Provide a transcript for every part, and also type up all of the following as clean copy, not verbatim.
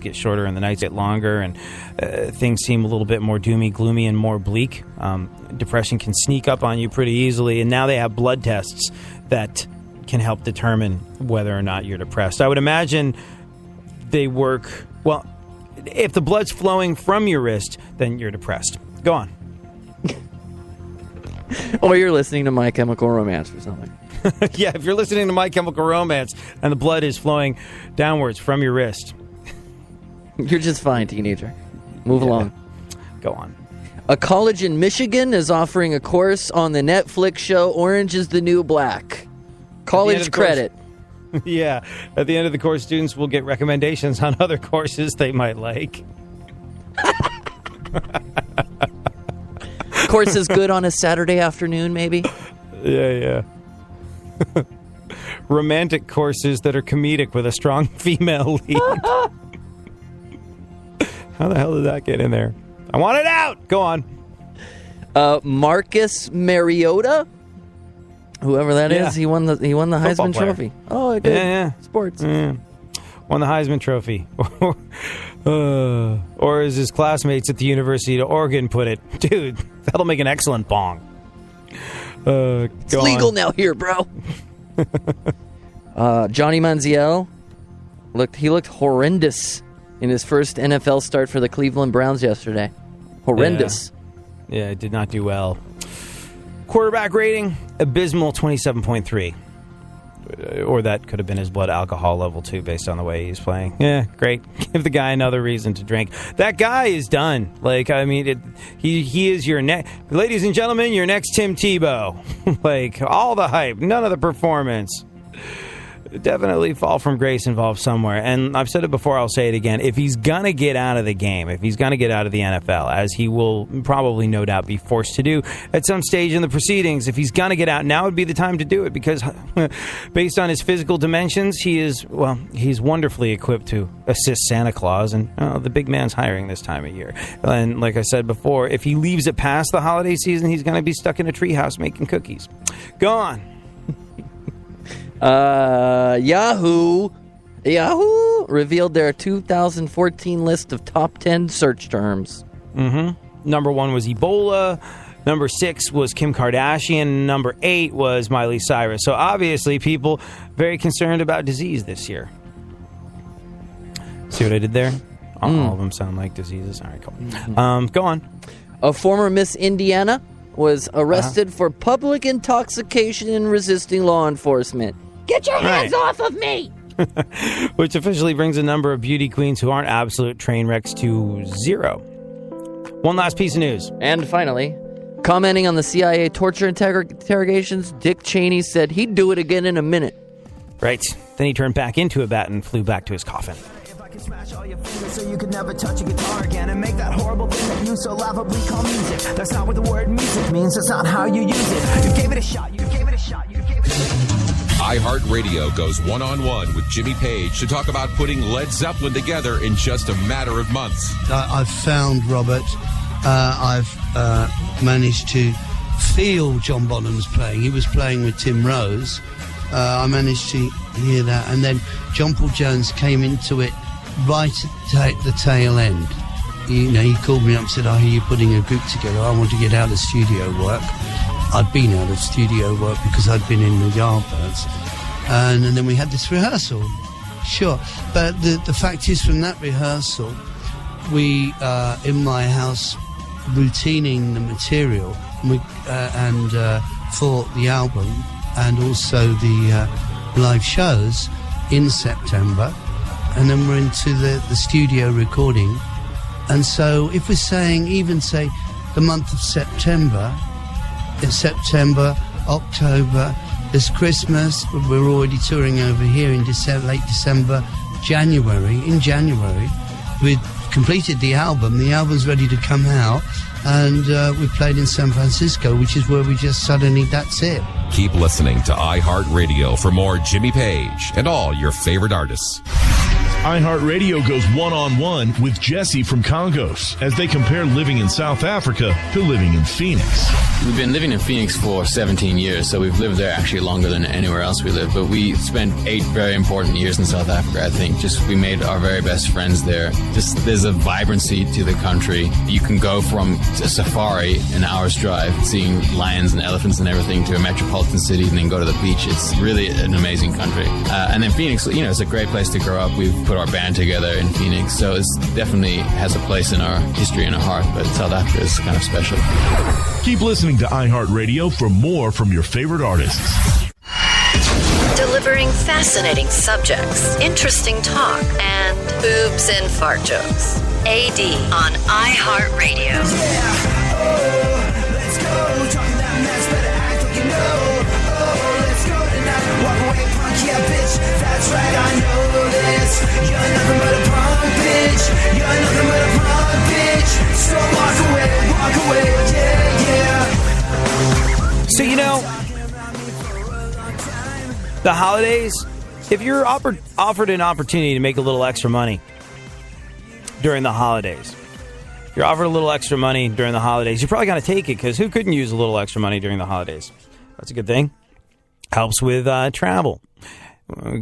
get shorter and the nights get longer, and things seem a little bit more doomy, gloomy, and more bleak. Depression can sneak up on you pretty easily, and now they have blood tests that can help determine whether or not you're depressed. I would imagine they work, well, if the blood's flowing from your wrist, then you're depressed. Go on. Or you're listening to My Chemical Romance or something. Yeah, if you're listening to My Chemical Romance and the blood is flowing downwards from your wrist. You're just fine, teenager. Move along. Go on. A college in Michigan is offering a course on the Netflix show Orange is the New Black. College credit. Yeah. At the end of the course, students will get recommendations on other courses they might like. Course is good on a Saturday afternoon, maybe? Yeah. Romantic courses that are comedic with a strong female lead. How the hell did that get in there? I want it out! Go on. Marcus Mariota? Whoever that is, he won the Heisman Trophy. Oh, good. Yeah. Sports. Yeah. Won the Heisman Trophy. Or as his classmates at the University of Oregon put it, dude, that'll make an excellent bong. It's legal now here, bro. Johnny Manziel looked horrendous in his first NFL start for the Cleveland Browns yesterday. Horrendous. Yeah, it did not do well. Quarterback rating, abysmal 27.3. Or that could have been his blood alcohol level, too, based on the way he's playing. Yeah, great. Give the guy another reason to drink. That guy is done. Like, I mean, he is your next... Ladies and gentlemen, your next Tim Tebow. Like, all the hype, none of the performance. Definitely fall from grace involved somewhere. And I've said it before, I'll say it again. If he's going to get out of the game, if he's going to get out of the NFL, as he will probably no doubt be forced to do at some stage in the proceedings, if he's going to get out, now would be the time to do it, because based on his physical dimensions, he's wonderfully equipped to assist Santa Claus, and the big man's hiring this time of year. And like I said before, if he leaves it past the holiday season, he's going to be stuck in a treehouse making cookies. Go on. Yahoo revealed their 2014 list of top 10 search terms. Number 1 was Ebola. Number 6 was Kim Kardashian. Number 8 was Miley Cyrus. So obviously people very concerned about disease this year. See what I did there? All of them sound like diseases. All right, cool. Go on. A former Miss Indiana was arrested for public intoxication and resisting law enforcement. Get your hands off of me! Which officially brings the number of beauty queens who aren't absolute train wrecks to 0. One last piece of news. And finally, commenting on the CIA torture interrogations, Dick Cheney said he'd do it again in a minute. Right. Then he turned back into a bat and flew back to his coffin. Smash all your fingers so you could never touch a guitar again, and make that horrible thing that you so laughably call music. That's not what the word music means. That's not how you use it. You gave it a shot. You gave it a shot. You gave it a shot. iHeartRadio goes one-on-one with Jimmy Page to talk about putting Led Zeppelin together in just a matter of months. I've found Robert. I've managed to feel John Bonham's playing. He was playing with Tim Rose. I managed to hear that, and then John Paul Jones came into it right at the tail end. He called me up and said, I hear you putting a group together. I want to get out of studio work. I'd been out of studio work because I'd been in the Yardbirds. And then we had this rehearsal. Sure. But the fact is, from that rehearsal, we, in my house, routining the material and for the album and also the live shows in September. And then we're into the studio recording. And so if we're saying, even say, the month of September, it's September, October, there's Christmas, we're already touring over here in December, late December, January. In January, we've completed the album's ready to come out, and we played in San Francisco, which is where we just suddenly, that's it. Keep listening to iHeartRadio for more Jimmy Page and all your favorite artists. iHeartRadio goes one-on-one with Jesse from Congos as they compare living in South Africa to living in Phoenix. We've been living in Phoenix for 17 years, so we've lived there actually longer than anywhere else we live. But we spent 8 very important years in South Africa, I think. Just we made our very best friends there. Just there's a vibrancy to the country. You can go from a safari, an hour's drive, seeing lions and elephants and everything, to a metropolitan city and then go to the beach. It's really an amazing country. And then Phoenix, it's a great place to grow up. We've put our band together in Phoenix, so it definitely has a place in our history and our heart. But South Africa is kind of special. Keep listening to iHeartRadio for more from your favorite artists. Delivering fascinating subjects, interesting talk, and boobs and fart jokes. AD on iHeartRadio. Yeah, oh, let's go. Talking that mess, better act like you know. Oh, let's go tonight. Walk away, punk, yeah, bitch. That's right, I know this. You're nothing but a punk, bitch. You're nothing but a punk, bitch. So walk away, yeah, yeah. So, the holidays, if you're offered an opportunity to make a little extra money during the holidays, if you're offered a little extra money during the holidays, you're probably going to take it, because who couldn't use a little extra money during the holidays? That's a good thing. Helps with travel.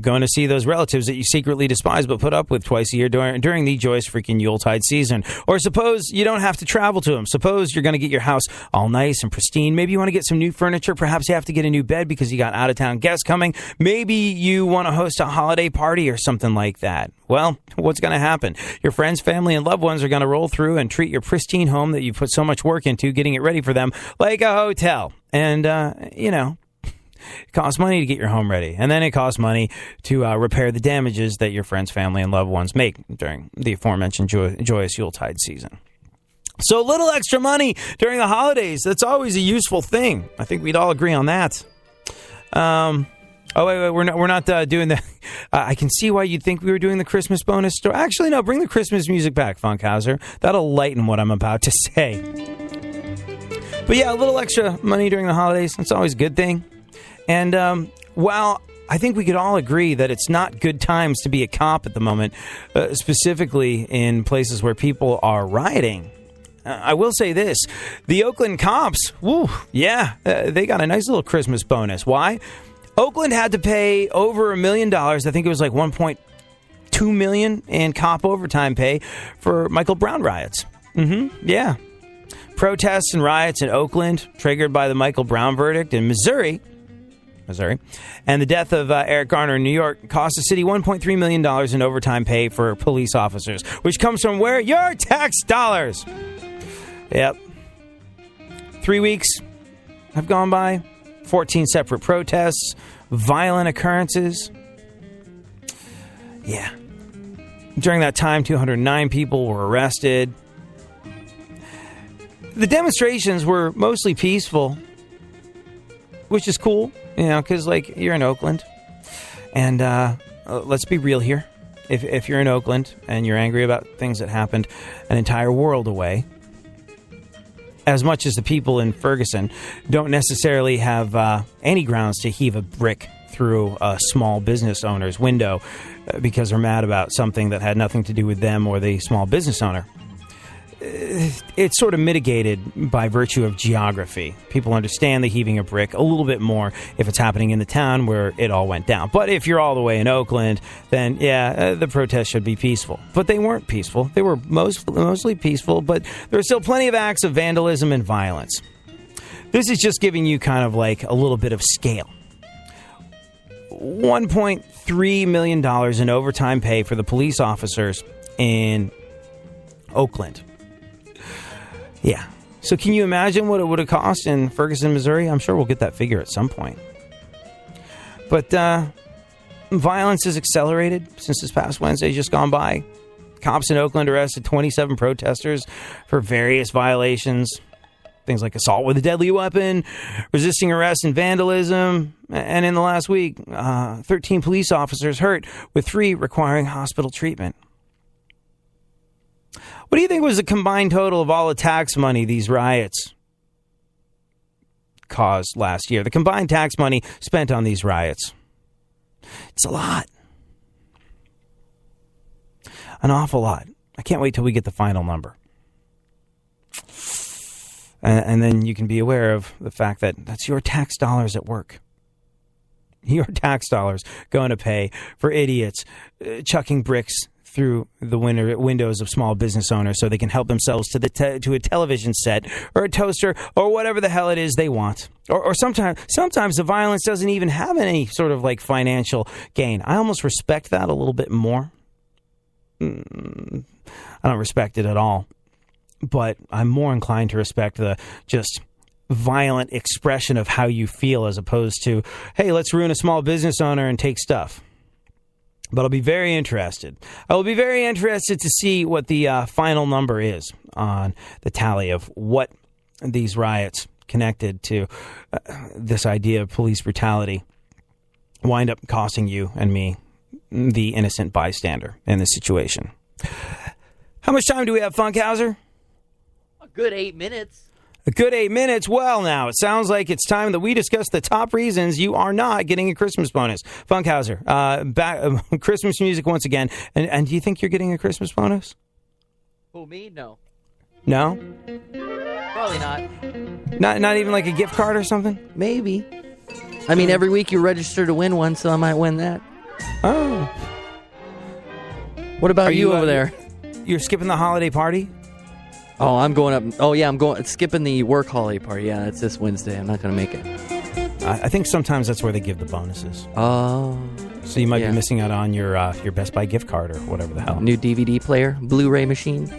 Going to see those relatives that you secretly despise but put up with twice a year during the joyous freaking Yuletide season. Or suppose you don't have to travel to them. Suppose you're going to get your house all nice and pristine. Maybe you want to get some new furniture. Perhaps you have to get a new bed because you got out-of-town guests coming. Maybe you want to host a holiday party or something like that. Well, what's going to happen? Your friends, family, and loved ones are going to roll through and treat your pristine home that you put so much work into getting it ready for them like a hotel. And, it costs money to get your home ready, and then it costs money to repair the damages that your friends, family, and loved ones make during the aforementioned joyous Yuletide season. So a little extra money during the holidays, that's always a useful thing. I think we'd all agree on that. Wait, we're not doing that. I can see why you'd think we were doing the Christmas bonus story. Actually, no, bring the Christmas music back, Funkhauser. That'll lighten what I'm about to say. But yeah, a little extra money during the holidays, that's always a good thing. And while I think we could all agree that it's not good times to be a cop at the moment, specifically in places where people are rioting, I will say this. The Oakland cops, they got a nice little Christmas bonus. Why? Oakland had to pay over $1 million. I think it was like $1.2 million in cop overtime pay for Michael Brown riots. Yeah. Protests and riots in Oakland triggered by the Michael Brown verdict in Missouri, and the death of Eric Garner in New York cost the city $1.3 million in overtime pay for police officers, which comes from where? Your tax dollars. Yep. 3 weeks have gone by. 14 separate protests, violent occurrences. Yeah. During that time, 209 people were arrested. The demonstrations were mostly peaceful, which is cool. Because, you're in Oakland. And let's be real here. If you're in Oakland and you're angry about things that happened an entire world away, as much as the people in Ferguson don't necessarily have any grounds to heave a brick through a small business owner's window because they're mad about something that had nothing to do with them or the small business owner. It's sort of mitigated by virtue of geography. People understand the heaving a brick a little bit more if it's happening in the town where it all went down. But if you're all the way in Oakland, then the protests should be peaceful. But they weren't peaceful. They were mostly peaceful, but there were still plenty of acts of vandalism and violence. This is just giving you kind of like a little bit of scale. $1.3 million in overtime pay for the police officers in Oakland. Yeah. So can you imagine what it would have cost in Ferguson, Missouri? I'm sure we'll get that figure at some point. But violence has accelerated since this past Wednesday just gone by. Cops in Oakland arrested 27 protesters for various violations. Things like assault with a deadly weapon, resisting arrest and vandalism. And in the last week, 13 police officers hurt, with 3 requiring hospital treatment. What do you think was the combined total of all the tax money these riots caused last year? The combined tax money spent on these riots. It's a lot. an awful lot. I can't wait till we get the final number. And then you can be aware of the fact that that's your tax dollars at work. Your tax dollars going to pay for idiots chucking bricks through the windows of small business owners so they can help themselves to a television set or a toaster or whatever the hell it is they want. Or sometimes the violence doesn't even have any sort of like financial gain. I almost respect that a little bit more. I don't respect it at all. But I'm more inclined to respect the just violent expression of how you feel as opposed to, hey, let's ruin a small business owner and take stuff. But I'll be very interested. I will be very interested to see what the final number is on the tally of what these riots connected to this idea of police brutality wind up costing you and me, the innocent bystander in this situation. How much time do we have, Funkhauser? Good 8 minutes. A good 8 minutes. Well, now, it sounds like it's time that we discuss the top reasons you are not getting a Christmas bonus. Funkhauser, Christmas music once again. And do you think you're getting a Christmas bonus? Who, me? No. No? Probably not. Not even like a gift card or something? Maybe. I mean, every week you register to win one, so I might win that. Oh. What about you over there? You're skipping the holiday party? Oh, I'm going up. Oh, yeah, I'm skipping the work holiday party. Yeah, that's this Wednesday. I'm not going to make it. I think sometimes that's where they give the bonuses. Oh. So you might be missing out on your Best Buy gift card or whatever the hell. New DVD player, Blu-ray machine.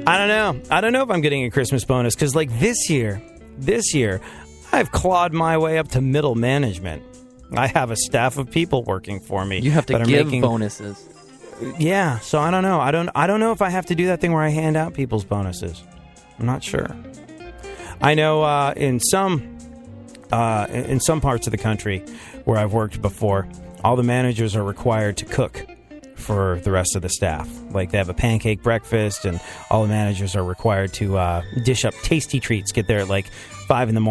I don't know. I don't know if I'm getting a Christmas bonus because, like, this year, I've clawed my way up to middle management. I have a staff of people working for me. You have to give bonuses. Yeah, so I don't know. I don't know if I have to do that thing where I hand out people's bonuses. I'm not sure. I know in some parts of the country where I've worked before, all the managers are required to cook for the rest of the staff. Like they have a pancake breakfast, and all the managers are required to dish up tasty treats. Get there at like 5 a.m.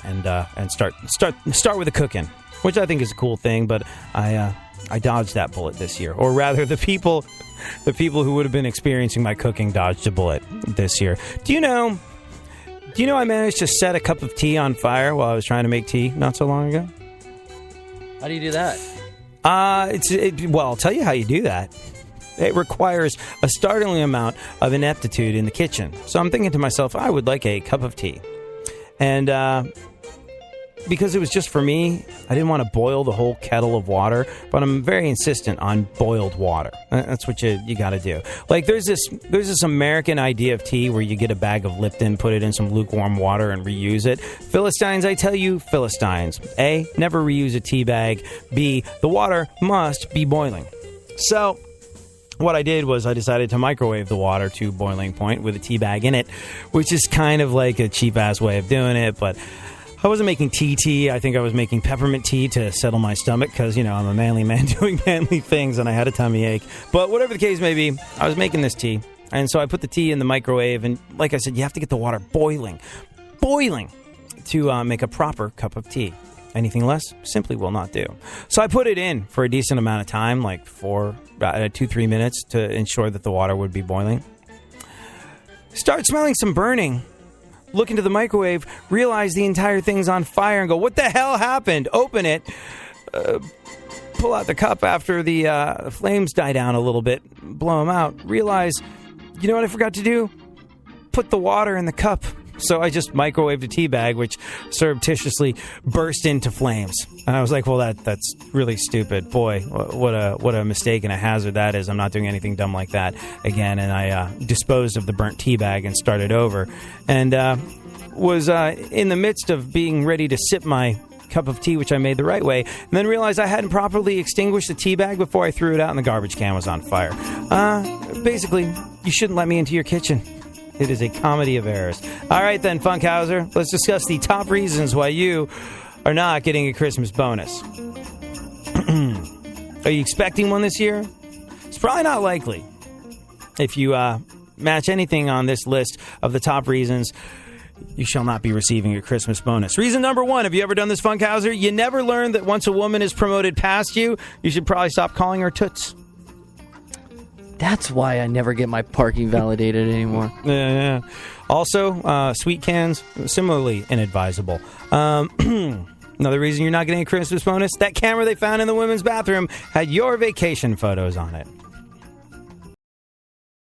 and start with the cooking, which I think is a cool thing. But I dodged that bullet this year, or rather, the people who would have been experiencing my cooking dodged a bullet this year. Do you know I managed to set a cup of tea on fire while I was trying to make tea not so long ago? How do you do that? Well, I'll tell you how you do that. It requires a startling amount of ineptitude in the kitchen. So I'm thinking to myself, I would like a cup of tea, and because it was just for me, I didn't want to boil the whole kettle of water, but I'm very insistent on boiled water. That's what you got to do. Like there's this American idea of tea where you get a bag of Lipton, put it in some lukewarm water, and reuse it. Philistines, I tell you, Philistines. A, never reuse a tea bag. B, the water must be boiling. So what I did was I decided to microwave the water to boiling point with a tea bag in it, which is kind of like a cheap-ass way of doing it, but I wasn't making tea. I think I was making peppermint tea to settle my stomach because, I'm a manly man doing manly things and I had a tummy ache. But whatever the case may be, I was making this tea. And so I put the tea in the microwave. And like I said, you have to get the water boiling to make a proper cup of tea. Anything less simply will not do. So I put it in for a decent amount of time, like 2-3 minutes to ensure that the water would be boiling. Start smelling some burning. Look into the microwave, realize the entire thing's on fire, and go, what the hell happened? Open it, pull out the cup after the flames die down a little bit, blow them out, realize, you know what I forgot to do? Put the water in the cup. So I just microwaved a tea bag, which surreptitiously burst into flames. And I was like, well, that's really stupid. Boy, what a mistake and a hazard that is. I'm not doing anything dumb like that again. And I disposed of the burnt tea bag and started over. And was in the midst of being ready to sip my cup of tea, which I made the right way, and then realized I hadn't properly extinguished the tea bag before I threw it out and the garbage can was on fire. Basically, you shouldn't let me into your kitchen. It is a comedy of errors. All right, then, Funkhauser, let's discuss the top reasons why you are not getting a Christmas bonus. Are you expecting one this year? It's probably not likely. If you match anything on this list of the top reasons, you shall not be receiving a Christmas bonus. Reason number 1, have you ever done this, Funkhauser? You never learned that once a woman is promoted past you, you should probably stop calling her toots. That's why I never get my parking validated anymore. Yeah. Also, sweet cans, similarly inadvisable. Another reason you're not getting a Christmas bonus, that camera they found in the women's bathroom had your vacation photos on it.